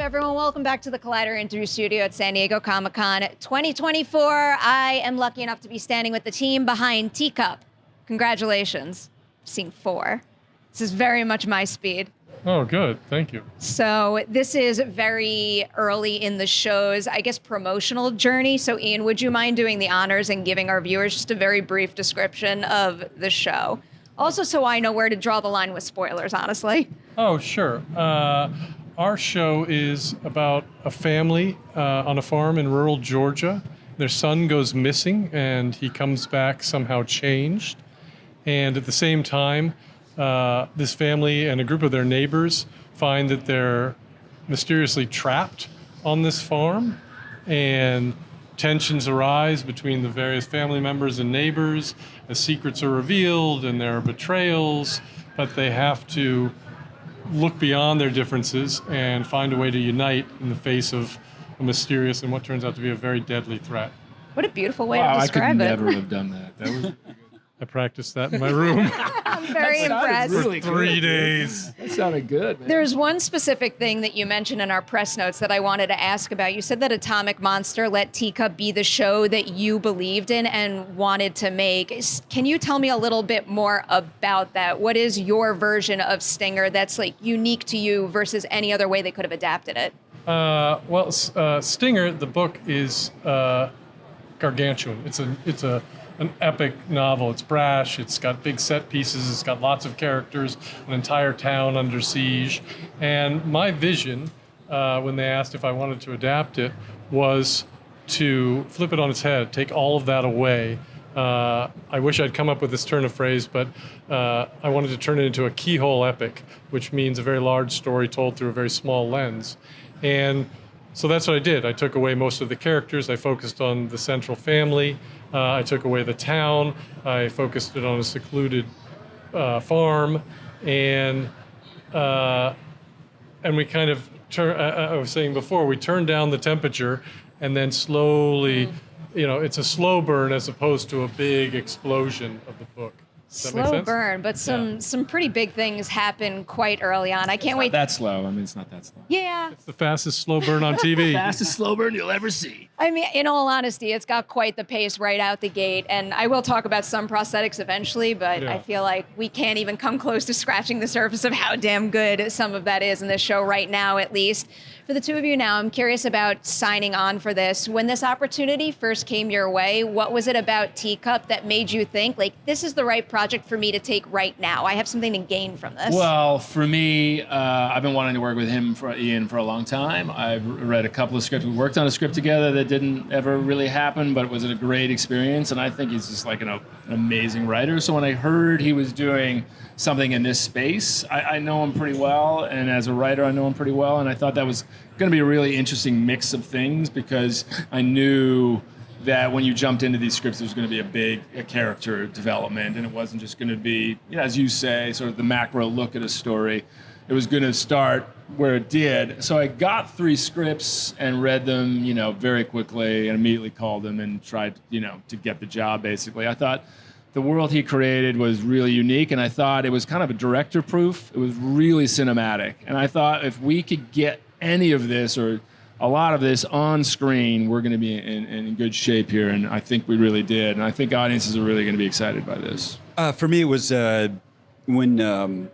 everyone? Welcome back to the Collider Interview Studio at San Diego Comic-Con 2024. I am lucky enough to be standing with the team behind Teacup. Congratulations. Scene 4. This is very much my speed. Oh, good. Thank you. So this is very early in the show's, I guess, promotional journey. So Ian, would you mind doing the honors and giving our viewers just a very brief description of the show? Also, so I know where to draw the line with spoilers, honestly. Oh, sure. Our show is about a family on a farm in rural Georgia. Their son goes missing, and he comes back somehow changed. And at the same time, this family and a group of their neighbors find that they're mysteriously trapped on this farm, and tensions arise between the various family members and neighbors as secrets are revealed and there are betrayals, but they have to look beyond their differences and find a way to unite in the face of a mysterious and what turns out to be a very deadly threat. What a beautiful way to describe I could it. never have done that. That was I practiced that in my room I'm very impressed. really for 3 days. That sounded good, man. There's one specific thing that you mentioned in our press notes that I wanted to ask about. You said that Atomic Monster let Teacup be the show that you believed in and wanted to make. Can you tell me a little bit more about that? What is your version of Stinger that's like unique to you versus any other way they could have adapted it? Stinger, the book, is gargantuan. It's an epic novel. It's brash. It's got big set pieces. It's got lots of characters, an entire town under siege. And my vision, when they asked if I wanted to adapt it, was to flip it on its head, take all of that away. I wish I'd come up with this turn of phrase, but I wanted to turn it into a keyhole epic, which means a very large story told through a very small lens. And so that's what I did. I took away most of the characters. I focused on the central family. I took away the town. I focused it on a secluded farm, and we kind of I was saying before, we turned down the temperature, and then slowly, it's a slow burn as opposed to a big explosion of the book. Does that make Slow sense? burn, but some pretty big things happen quite early on. I can't wait. That slow. I mean, it's not that slow. Yeah. It's the fastest slow burn on TV. Fastest slow burn you'll ever see. I mean, in all honesty, it's got quite the pace right out the gate. And I will talk about some prosthetics eventually, but Yeah. I feel like we can't even come close to scratching the surface of how damn good some of that is in this show right now, at least. For the two of you now, I'm curious about signing on for this. When this opportunity first came your way, what was it about Teacup that made you think, like, this is the right project for me to take right now? I have something to gain from this. Well, for me, I've been wanting to work with Ian, for a long time. I've read a couple of scripts. We worked on a script together that didn't ever really happen, but it was a great experience. And I think he's just like an amazing writer. So when I heard he was doing something in this space, I know him pretty well. And as a writer, I know him pretty well. And I thought that was going to be a really interesting mix of things, because I knew that when you jumped into these scripts, there was going to be a character development, and it wasn't just going to be, as you say, sort of the macro look at a story. It was going to start where it did. So I got 3 scripts and read them, very quickly, and immediately called them and tried, to get the job, basically. I thought the world he created was really unique, and I thought it was kind of a director-proof. It was really cinematic. And I thought if we could get any of this or a lot of this on screen, we're going to be in good shape here, and I think we really did. And I think audiences are really going to be excited by this. For me, it was when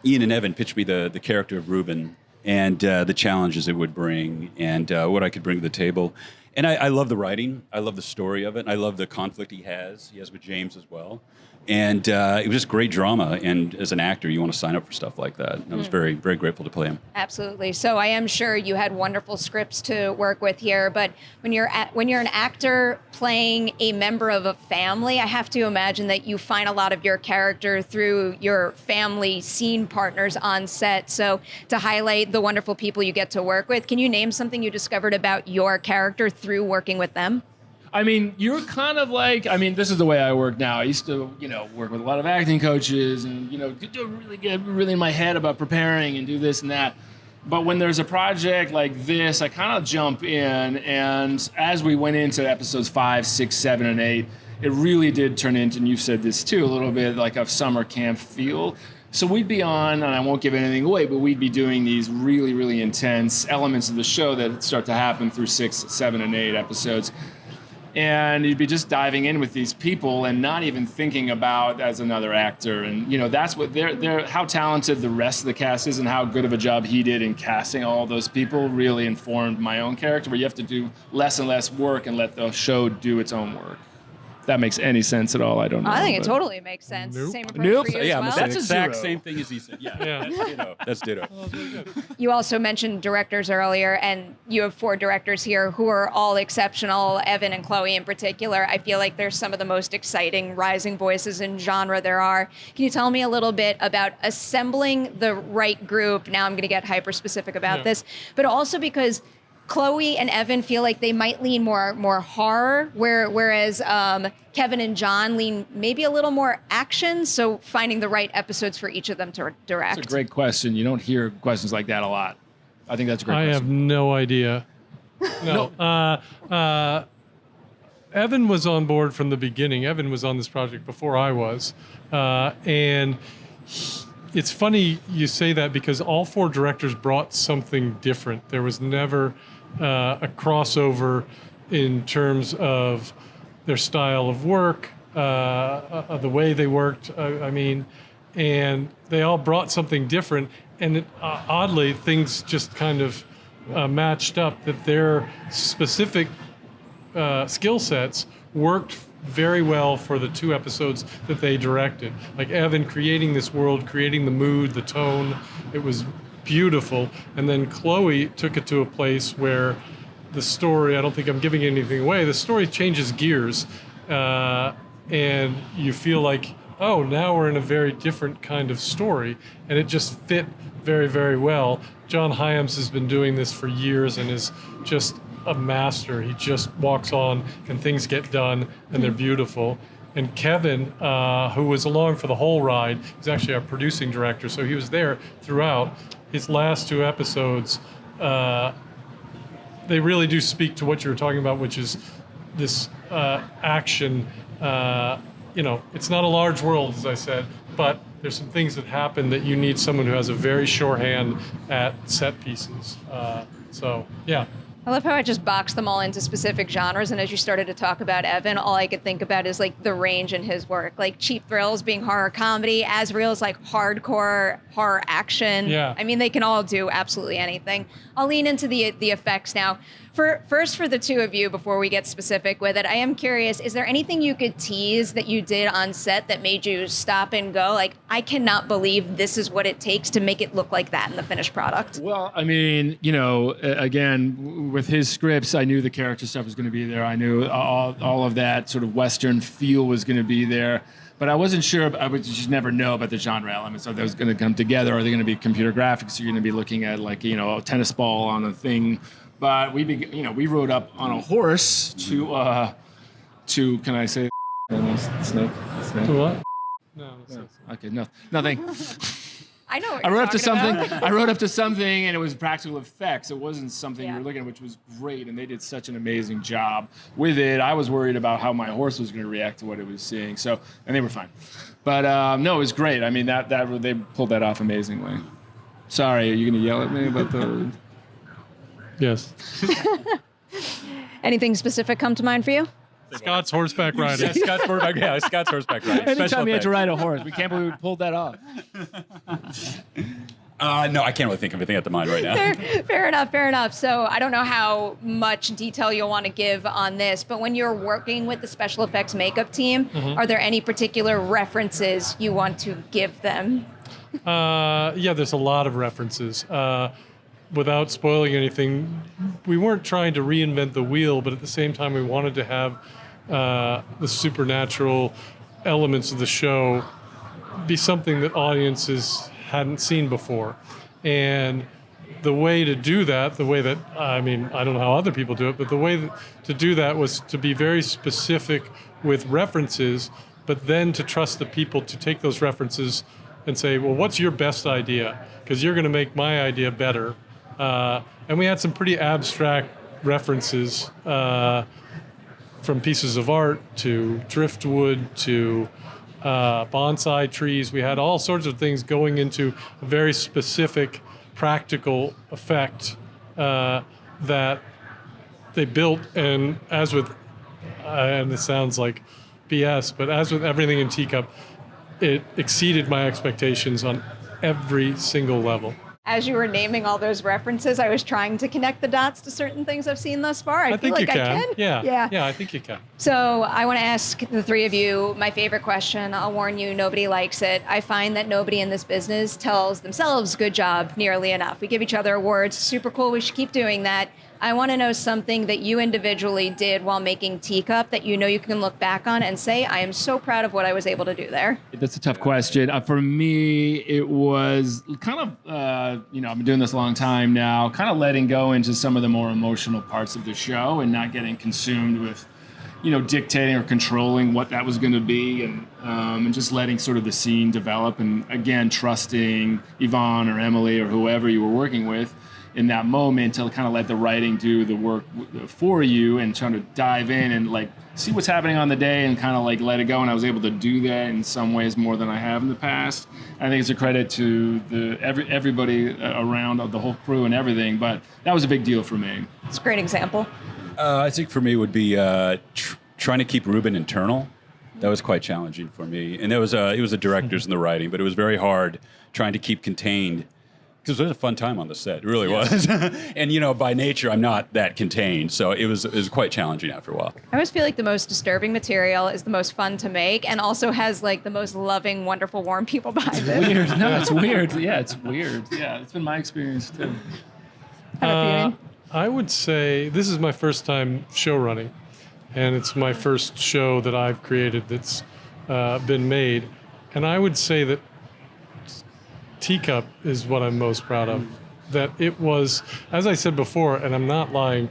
Ian and Evan pitched me the character of Reuben and the challenges it would bring and what I could bring to the table. And I love the writing. I love the story of it. I love the conflict he has with James as well. And it was just great drama. And as an actor, you want to sign up for stuff like that. And I was very, very grateful to play him. Absolutely. So I am sure you had wonderful scripts to work with here. But when you're an actor playing a member of a family, I have to imagine that you find a lot of your character through your family scene partners on set. So to highlight the wonderful people you get to work with, can you name something you discovered about your character through working with them? I mean, you're kind of like, this is the way I work now. I used to, work with a lot of acting coaches and, really get really in my head about preparing and do this and that. But when there's a project like this, I kind of jump in. And as we went into episodes 5, 6, 7, and 8, it really did turn into, and you've said this too, a little bit like a summer camp feel. So we'd be on, and I won't give anything away, but we'd be doing these really, really intense elements of the show that start to happen through 6, 7, and 8 episodes. And you'd be just diving in with these people and not even thinking about as another actor. And, that's what they're how talented the rest of the cast is and how good of a job he did in casting all those people really informed my own character, where you have to do less and less work and let the show do its own work. If that makes any sense at all, I don't know. I think it totally makes sense. Nope. Same approach Nope. for you Yeah, as well. that's the exact zero. same thing as he said. Yeah, Yeah. That's ditto. That's ditto. You also mentioned directors earlier, and you have 4 directors here who are all exceptional, Evan and Chloe in particular. I feel like they're some of the most exciting rising voices in genre there are. Can you tell me a little bit about assembling the right group? Now I'm going to get hyper-specific about this, but also because Chloe and Evan feel like they might lean more horror, whereas Kevin and John lean maybe a little more action. So finding the right episodes for each of them to direct. That's a great question. You don't hear questions like that a lot. I think that's a great I have question. no idea. No. Evan was on board from the beginning. Evan was on this project before I was. And it's funny you say that because all 4 directors brought something different. There was never a crossover in terms of their style of work, the way they worked. And they all brought something different. And oddly, things just kind of matched up that their specific skill sets worked very well for the 2 episodes that they directed. Like Evan creating this world, creating the mood, the tone, it was beautiful. And then Chloe took it to a place where the story, I don't think I'm giving anything away, the story changes gears. And you feel like, oh, now we're in a very different kind of story. And it just fit very, very well. John Hyams has been doing this for years and is just a master. He just walks on and things get done and they're beautiful. And Kevin, who was along for the whole ride, is actually our producing director, so he was there throughout. His last 2 episodes, they really do speak to what you were talking about, which is this action. It's not a large world, as I said, but there's some things that happen that you need someone who has a very sure hand at set pieces. Yeah. I love how I just boxed them all into specific genres, and as you started to talk about Evan, all I could think about is like the range in his work, like Cheap Thrills being horror comedy, Asriel's like hardcore horror action. Yeah. I mean, they can all do absolutely anything. I'll lean into the effects now. First, for the 2 of you, before we get specific with it, I am curious, is there anything you could tease that you did on set that made you stop and go, like, I cannot believe this is what it takes to make it look like that in the finished product? Well, I mean, again, with his scripts, I knew the character stuff was going to be there. I knew all of that sort of Western feel was going to be there. But I wasn't sure, I would just never know about the genre elements. Are those going to come together? Are they going to be computer graphics? Are you going to be looking at like, a tennis ball on a thing? But we rode up on a horse to can I say snake? To what? No. Okay, no, nothing. I know what I you're rode up to talking something. about. I rode up to something, and it was practical effects. It wasn't something you Yeah. were looking at, which was great, and they did such an amazing job with it. I was worried about how my horse was going to react to what it was seeing, and they were fine. But no, it was great. I mean, that they pulled that off amazingly. Sorry, are you going to yell at me about the? Yes. Anything specific come to mind for you? Scott's horseback riding. Yeah, Scott's horseback riding. Anytime you had to ride a horse, we can't believe we pulled that off. No, I can't really think of anything at the mind right now. Fair enough. So I don't know how much detail you'll want to give on this, but when you're working with the special effects makeup team, are there any particular references you want to give them? Yeah, there's a lot of references. Without spoiling anything, we weren't trying to reinvent the wheel, but at the same time, we wanted to have the supernatural elements of the show be something that audiences hadn't seen before. And the way to do that, I don't know how other people do it, but the way to do that was to be very specific with references, but then to trust the people to take those references and say, well, what's your best idea? Because you're going to make my idea better. And we had some pretty abstract references from pieces of art to driftwood to bonsai trees. We had all sorts of things going into a very specific practical effect that they built. And as with, and this sounds like BS, but as with everything in Teacup, it exceeded my expectations on every single level. As you were naming all those references, I was trying to connect the dots to certain things I've seen thus far. I feel think like you I can. can. Yeah, I think you can. So I want to ask the three of you my favorite question. I'll warn you, nobody likes it. I find that nobody in this business tells themselves good job nearly enough. We give each other awards. Super cool. We should keep doing that. I want to know something that you individually did while making Teacup that you know you can look back on and say, I am so proud of what I was able to do there. That's a tough question. For me, it was kind of, I've been doing this a long time now, kind of letting go into some of the more emotional parts of the show and not getting consumed with, dictating or controlling what that was going to be, and just letting sort of the scene develop. And again, trusting Yvonne or Emily or whoever you were working with in that moment to kind of let the writing do the work for you and trying to dive in and like see what's happening on the day and kind of like let it go. And I was able to do that in some ways more than I have in the past. I think it's a credit to everybody around, the whole crew and everything, but that was a big deal for me. It's a great example. I think for me would be trying to keep Ruben internal. That was quite challenging for me. And it was the directors and the writing, but it was very hard trying to keep contained. Because it was a fun time on the set, it really was. And by nature, I'm not that contained, so it was quite challenging after a while. I always feel like the most disturbing material is the most fun to make, and also has like the most loving, wonderful, warm people behind it. Weird. No, it's weird. Yeah, it's weird. Yeah, it's been my experience too. How about you, Ian? I would say this is my first time show running, and it's my first show that I've created that's been made, and I would say that Teacup is what I'm most proud of. That it was, as I said before, and I'm not lying,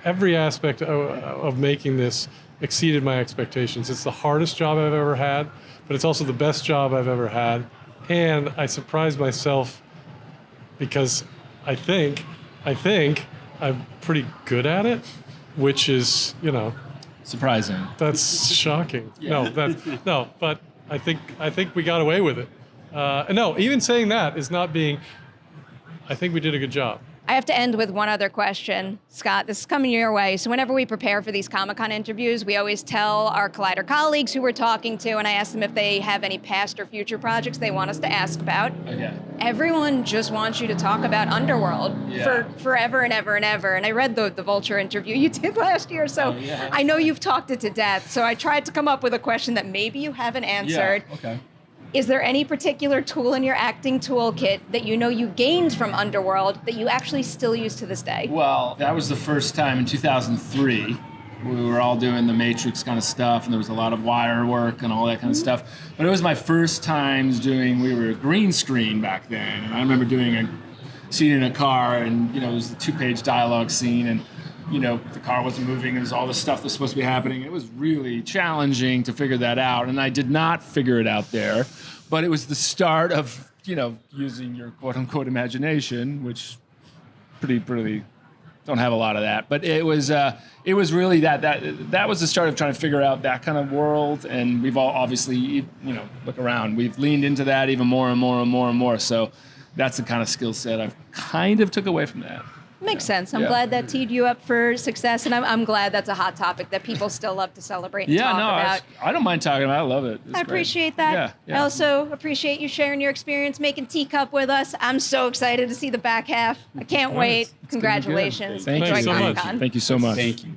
every aspect of making this exceeded my expectations. It's the hardest job I've ever had, but it's also the best job I've ever had. And I surprised myself because I think I'm pretty good at it, which is, surprising. That's shocking. Yeah. No, but I think we got away with it. No, even saying that is not being, I think we did a good job. I have to end with one other question. Scott, this is coming your way. So whenever we prepare for these Comic-Con interviews, we always tell our Collider colleagues who we're talking to, and I ask them if they have any past or future projects they want us to ask about. Okay. Everyone just wants you to talk about Underworld for forever and ever and ever. And I read the Vulture interview you did last year, so I know you've talked it to death. So I tried to come up with a question that maybe you haven't answered. Yeah, okay. Is there any particular tool in your acting toolkit that you gained from Underworld that you actually still use to this day? Well, that was the first time in 2003. We were all doing the Matrix kind of stuff, and there was a lot of wire work and all that kind of stuff. But it was my first times we were green screen back then. And I remember doing a scene in a car, and, it was the 2-page dialogue scene, and, the car wasn't moving, and there's all this stuff that's supposed to be happening. It was really challenging to figure that out, and I did not figure it out there. But it was the start of, using your quote-unquote imagination, which pretty don't have a lot of that. But it was really that was the start of trying to figure out that kind of world. And we've all obviously, look around. We've leaned into that even more and more and more and more. So that's the kind of skill set I've kind of took away from that. Makes sense. I'm glad that teed you up for success, and I'm glad that's a hot topic that people still love to celebrate and talk about. I don't mind talking about it. I love it. I appreciate that. Yeah. I also appreciate you sharing your experience making Teacup with us. I'm so excited to see the back half. I can't wait. Congratulations. Thank you so much. Comic-Con. Thank you so much. Thank you.